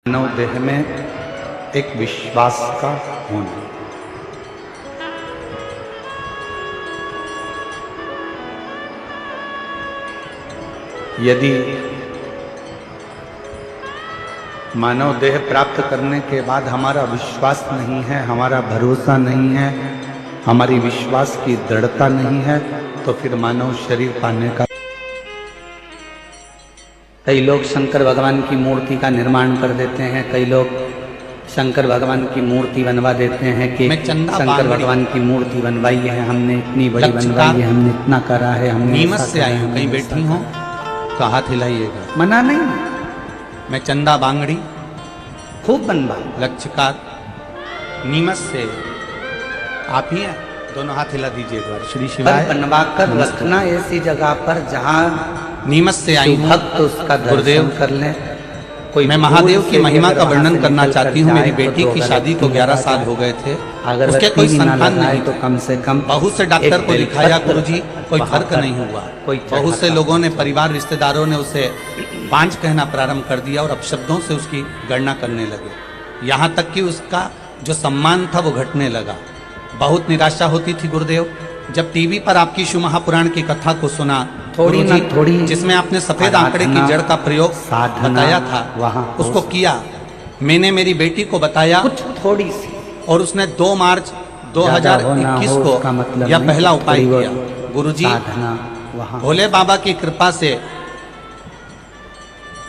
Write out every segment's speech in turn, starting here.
मानव देह में एक विश्वास का होना। यदि मानव देह प्राप्त करने के बाद हमारा विश्वास नहीं है, हमारा भरोसा नहीं है, हमारी विश्वास की दृढ़ता नहीं है, तो फिर मानव शरीर पाने का। कई लोग शंकर भगवान की मूर्ति का निर्माण कर देते हैं, कई लोग शंकर भगवान की मूर्ति बनवा देते हैं कि शंकर भगवान की मूर्ति बनवाई है हमने, इतनी बड़ी बनवाई है हमने, इतना करा है हमने। नीमच से आई हूँ, कहीं बैठी हूँ तो हाथ हिलाइएगा। मना नहीं, मैं चंदा बांगड़ी खूब बनवा। लक्षकार नीमच से आप ही हैं, दोनों हाथ हिला दीजिए एक बार। श्री शिवाय। बनवा कर रखना ऐसी जगह पर जहाँ नीमच से आई हूँ, भक्त उसका दर्शन कर ले। कोई मैं महादेव की महिमा का वर्णन करना चाहती हूँ। मेरी बेटी की शादी को 11 साल हो गए थे, अगर उसके कोई संतान नहीं तो कम से कम बहुत से डॉक्टर को दिखाया, गुरुजी कोई फर्क नहीं हुआ। बहुत से लोगों ने, परिवार रिश्तेदारों ने उसे पांच कहना प्रारंभ कर दिया और अपशब्दों से उसकी गणना करने लगे। यहाँ तक कि उसका जो सम्मान था वो घटने लगा। बहुत निराशा होती थी गुरुदेव। जब टीवी पर आपकी शिव महापुराण की कथा को सुना, थोड़ी ना थोड़ी, जिसमें आपने सफेद आंकड़े की जड़ का प्रयोग बताया था, उसको किया। मैंने मेरी बेटी को बताया कुछ थोड़ी सी, और उसने 2 मार्च 2021 को मतलब यह पहला उपाय किया। गुरुजी, भोले बाबा की कृपा से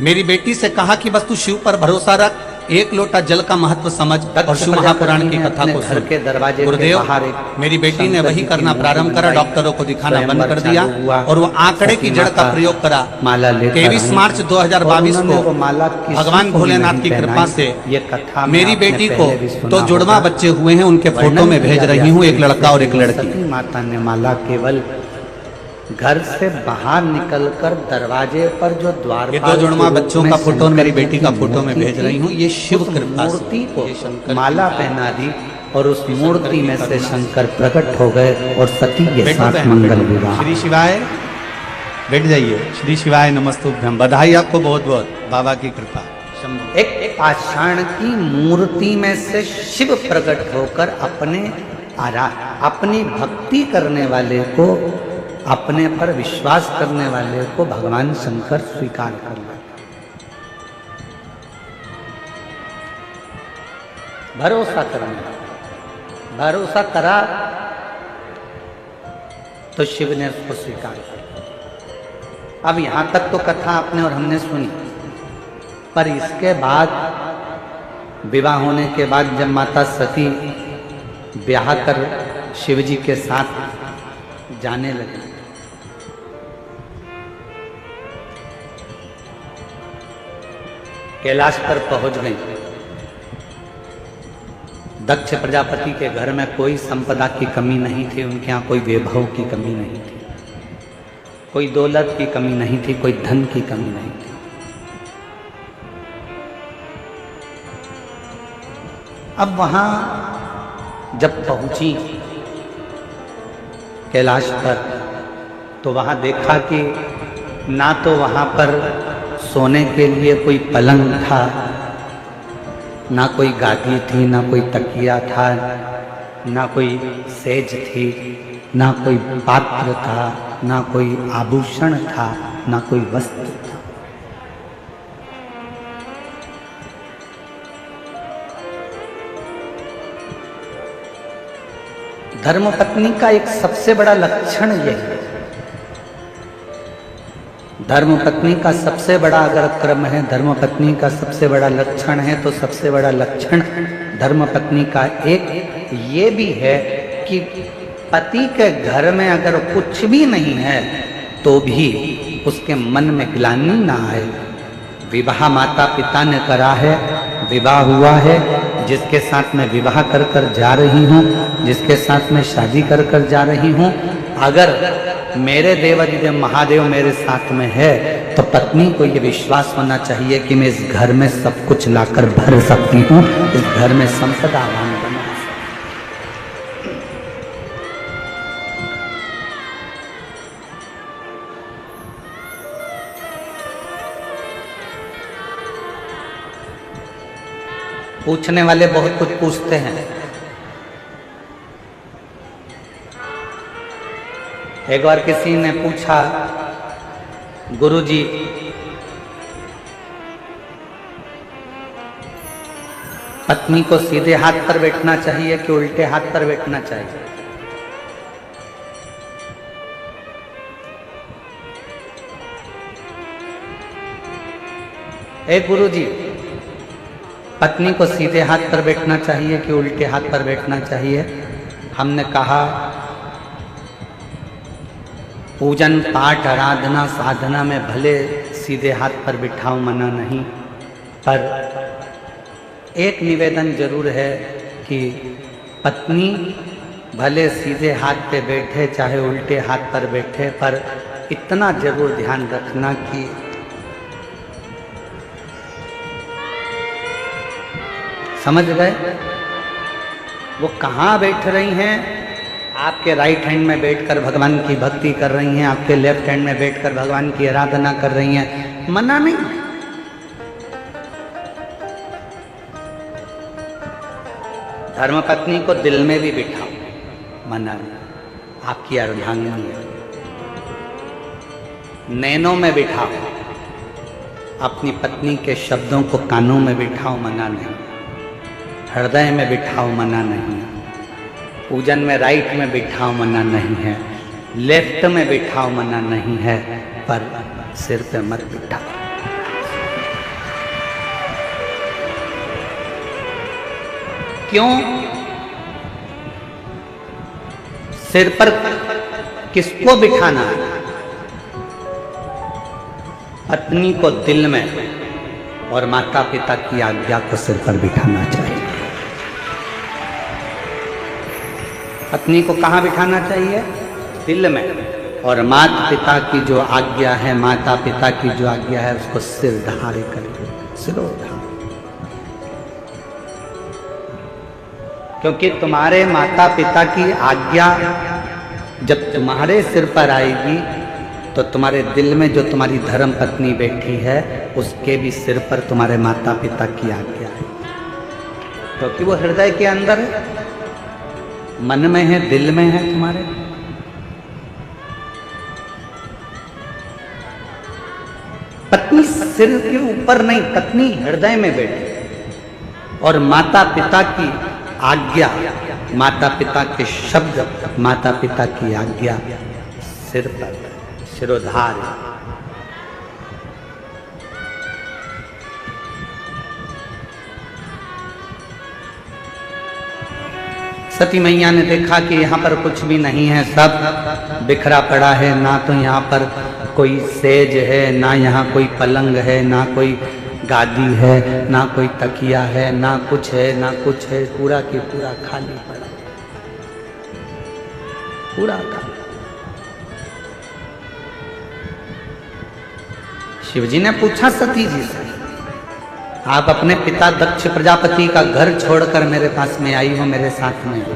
मेरी बेटी से कहा कि बस तू शिव पर भरोसा रख, 1 लोटा जल का महत्व समझ और शिव महापुराण की कथा को सुन। गुरुदेव, मेरी बेटी ने वही करना प्रारंभ करा, डॉक्टरों को दिखाना बंद कर दिया और वो आंकड़े की जड़ का प्रयोग करा। 23 मार्च 2022 को भगवान भोलेनाथ की कृपा से मेरी बेटी को 2 जुड़वा बच्चे हुए हैं, उनके फोटो में भेज रही हूँ, एक लड़का और एक लड़की। माता ने माला केवल घर से बाहर निकलकर दरवाजे पर जो द्वार, ये 2 जुड़वा बच्चों का फोटो और मेरी बेटी का फोटो में भेज रही हूँ। ये शिव कृपा मूर्ति को माला पहना दी और उस मूर्ति में से शंकर प्रकट हो गए और सती के साथ मंगल विवाह। श्री शिवाय, बैठ जाइए। श्री शिवाय नमस्तुभ्यं। बधाई आपको बहुत बहुत, बाबा की कृपा। एक पाषाण की मूर्ति में से शिव प्रकट होकर अपनी भक्ति करने वाले को, अपने पर विश्वास करने वाले को भगवान शंकर स्वीकार कर लेते। भरोसा करना, भरोसा करा तो शिव ने उसको स्वीकार किया। अब यहां तक तो कथा आपने और हमने सुनी, पर इसके बाद विवाह होने के बाद जब माता सती ब्याह कर शिव जी के साथ जाने लगी, कैलाश पर पहुंच गई। दक्ष प्रजापति के घर में कोई संपदा की कमी नहीं थी, उनके यहाँ कोई वैभव की कमी नहीं थी, कोई दौलत की कमी नहीं थी, कोई धन की कमी नहीं थी। अब वहां जब पहुंची कैलाश पर, तो वहां देखा कि ना तो वहां पर सोने के लिए कोई पलंग था, ना कोई गादी थी, ना कोई तकिया था, ना कोई सेज थी, ना कोई पात्र था, ना कोई आभूषण था, ना कोई वस्त्र था। धर्मपत्नी का एक सबसे बड़ा लक्षण यह है, धर्मपत्नी का सबसे बड़ा अगर क्रम है, धर्मपत्नी का सबसे बड़ा लक्षण है, तो सबसे बड़ा लक्षण धर्मपत्नी का एक ये भी है कि पति के घर में अगर कुछ भी नहीं है तो भी उसके मन में ग्लानि ना आए। विवाह माता पिता ने करा है, विवाह हुआ है, जिसके साथ मैं विवाह कर कर जा रही हूँ, जिसके साथ मैं शादी कर कर जा रही हूँ, अगर मेरे देवाधिदेव महादेव मेरे साथ में है तो पत्नी को ये विश्वास होना चाहिए कि मैं इस घर में सब कुछ लाकर भर सकती हूँ, इस घर में संपदावान बना सकती हूँ। पूछने वाले बहुत कुछ पूछते हैं। एक बार किसी ने पूछा, गुरुजी पत्नी को सीधे हाथ पर बैठना चाहिए कि उल्टे हाथ पर बैठना चाहिए? गुरुजी पत्नी को सीधे हाथ पर बैठना चाहिए कि उल्टे हाथ पर बैठना चाहिए? हमने कहा पूजन पाठ आराधना साधना में भले सीधे हाथ पर बिठाओ, मना नहीं, पर एक निवेदन जरूर है कि पत्नी भले सीधे हाथ पे बैठे चाहे उल्टे हाथ पर बैठे, पर इतना जरूर ध्यान रखना कि समझ गए वो कहाँ बैठ रही हैं। आपके राइट हैंड में बैठकर भगवान की भक्ति कर रही हैं, आपके लेफ्ट हैंड में बैठकर भगवान की आराधना कर रही हैं, मना नहीं। धर्मपत्नी को दिल में भी बिठाओ, मना नहीं, आपकी अर्धांगिनी है। नैनों में बिठाओ, अपनी पत्नी के शब्दों को कानों में बिठाओ, मना नहीं। हृदय में बिठाओ, मना नहीं। पूजन में राइट में बिठाओ, मना नहीं है। लेफ्ट में बिठाओ, मना नहीं है, पर सिर पे मत बिठाओ। क्यों? सिर पर किसको बिठाना है? पत्नी को दिल में और माता पिता की आज्ञा को सिर पर बिठाना चाहिए। पत्नी को कहाँ बिठाना चाहिए? दिल में, और माता पिता की जो आज्ञा है, माता पिता की जो आज्ञा है उसको सिर ढारे करके सिरोधार। क्योंकि तुम्हारे माता पिता की आज्ञा जब तुम्हारे सिर पर आएगी तो तुम्हारे दिल में जो तुम्हारी धर्म पत्नी बैठी है उसके भी सिर पर तुम्हारे माता पिता की आज्ञा है, क्योंकि वो हृदय के अंदर है, मन में है, दिल में है तुम्हारे। पत्नी सिर के ऊपर नहीं, पत्नी हृदय में बैठी, और माता पिता की आज्ञा, माता पिता के शब्द, माता पिता की आज्ञा सिर पर, सिरोधार। सती मैया ने देखा कि यहाँ पर कुछ भी नहीं है, सब बिखरा पड़ा है, ना तो यहाँ पर कोई सेज है, ना यहाँ कोई पलंग है, ना कोई गादी है, ना कोई तकिया है, ना कुछ है, ना कुछ है, पूरा की पूरा खाली पड़ा, पूरा खाली। शिवजी ने पूछा सती जी से, आप अपने पिता दक्ष प्रजापति का घर छोड़कर मेरे पास में आई हो, मेरे साथ में हो।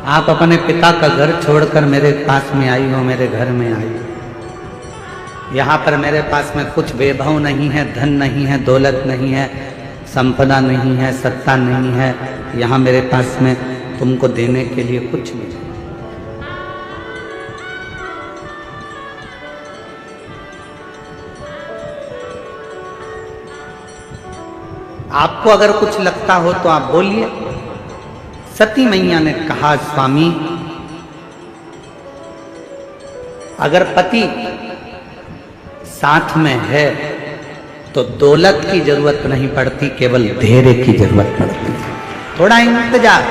आप अपने पिता का घर छोड़कर मेरे पास में आई हो, मेरे घर में आई हो। यहाँ पर मेरे पास में कुछ वैभव नहीं है, धन नहीं है, दौलत नहीं है, संपदा नहीं है, सत्ता नहीं है। यहाँ मेरे पास में तुमको देने के लिए कुछ नहीं है। आपको अगर कुछ लगता हो तो आप बोलिए। सती मैया ने कहा, स्वामी अगर पति साथ में है तो दौलत की जरूरत नहीं पड़ती, केवल धैर्य की जरूरत पड़ती है, थोड़ा इंतजार।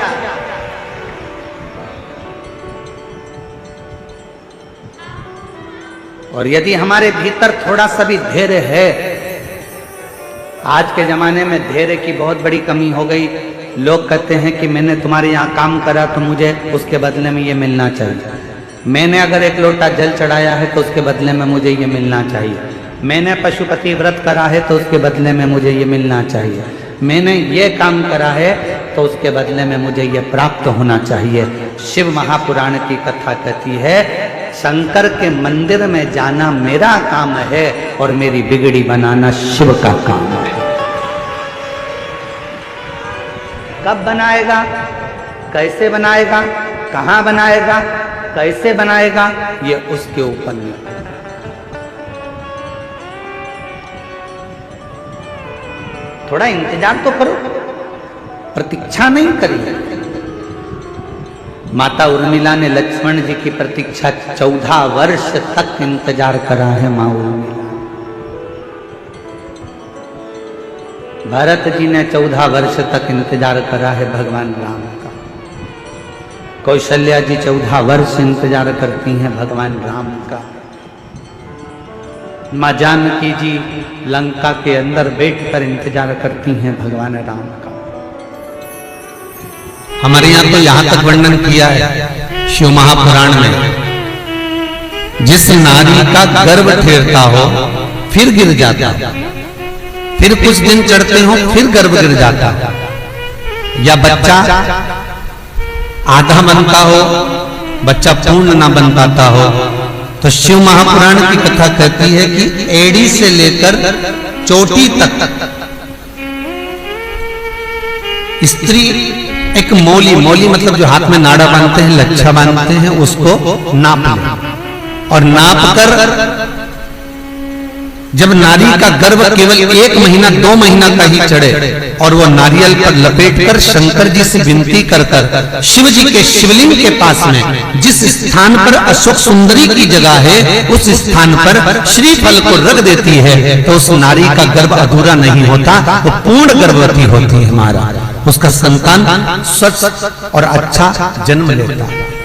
और यदि हमारे भीतर थोड़ा सा भी धैर्य है, आज के ज़माने में धैर्य की बहुत बड़ी कमी हो गई। लोग कहते हैं कि मैंने तुम्हारे यहाँ काम करा तो मुझे उसके बदले में ये मिलना चाहिए। मैंने अगर एक लोटा जल चढ़ाया है तो उसके बदले में मुझे ये मिलना चाहिए। मैंने पशुपति व्रत करा है तो उसके बदले में मुझे ये मिलना चाहिए। मैंने ये काम करा है तो उसके बदले में मुझे ये प्राप्त होना चाहिए। शिव महापुराण की कथा कहती है, शंकर के मंदिर में जाना मेरा काम है और मेरी बिगड़ी बनाना शिव का काम है। कब बनाएगा, कैसे बनाएगा, कहाँ बनाएगा, कैसे बनाएगा, ये उसके ऊपर निर्भर। थोड़ा इंतजार तो करो, प्रतीक्षा नहीं करिए। माता उर्मिला ने लक्ष्मण जी की प्रतीक्षा 14 वर्ष तक इंतजार करा है। माँ उर्मिला, भरत जी ने 14 वर्ष तक इंतजार करा है भगवान राम का। कौशल्या जी 14 वर्ष इंतजार करती हैं भगवान राम का। माँ जानकी जी लंका के अंदर बैठकर इंतजार करती हैं भगवान राम का। हमारे यहाँ तो यहाँ तक वर्णन किया है शिव महापुराण में, जिस नारी का गर्भ ठेरता हो फिर गिर जाता, फिर कुछ दिन चढ़ते हो फिर गर्भ गिर जाता, या बच्चा आधा बनता हो, बच्चा पूर्ण ना बन पाता हो, तो शिव महापुराण की कथा कहती है कि एड़ी से लेकर चोटी तक स्त्री एक मौली, मौली मतलब जो हाथ में नाड़ा बांधते हैं, लच्छा बांधते हैं, उसको नाप लें और नाप कर जब नारी का गर्भ केवल 1 महीना 2 महीना का ही चढ़े और वो नारियल पर लपेटकर शंकर जी से विनती कर कर शिव जी के शिवलिंग के पास में जिस स्थान पर अशोक सुंदरी की जगह है उस स्थान पर श्रीफल को रख देती है, तो उस नारी का गर्भ अधूरा नहीं होता, वो पूर्ण गर्भवती होती है। हमारा उसका संतान स्वस्थ और अच्छा जन्म लेता है।